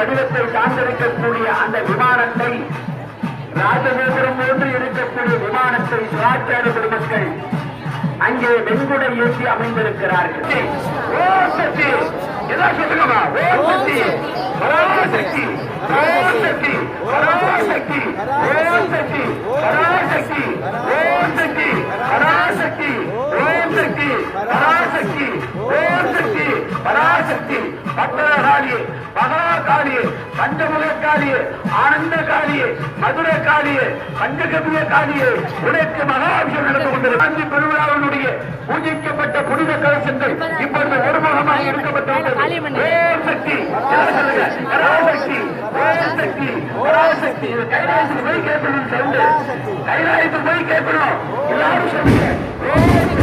வடிவத்தை சார்ந்திருக்கக்கூடிய அந்த விமானத்தை, ராஜகோபுரம் போன்று இருக்கக்கூடிய விமானத்தை சிவாச்சார பெருமக்கள் அங்கே வெண்குடை ஏற்றி அமைந்திருக்கிறார்கள். ஓ சக்தி, எல்லாம் சொல்லுங்கம்மா. ஓ சக்தி, பராசக்தி, பராசக்தி, பராசக்தி, ஓம் சக்தி, பராசக்தி, ஓம் சக்தி, பராசக்தி, ஓம் சக்தி, பராசக்தி, ஓம் சக்தி, பராசக்தி, பட்டரகாளியே, மகாகாளியே, பஞ்சமுகக்காளியே, ஆனந்த காளியே, மதுரை காளியே, பஞ்சகவிய காளியே, உனக்கு மகாபிஷேகம் நடந்து கொண்டிருக்கிறது. பெருவிழாவினுடைய பூஜிக்கப்பட்ட புனித கலசங்கள் இப்பொழுது ஒருமுகமாக இருக்கப்பட்டுள்ளது. ஓம் சக்தி, பராசக்தி, ஓம் சக்தி, பராசக்தி. இது கைலாயத்துக்கு போய் கேட்கணும். கைலாயத்துக்கு போய் கேட்கணும். எல்லாரும் சொல்லுங்க.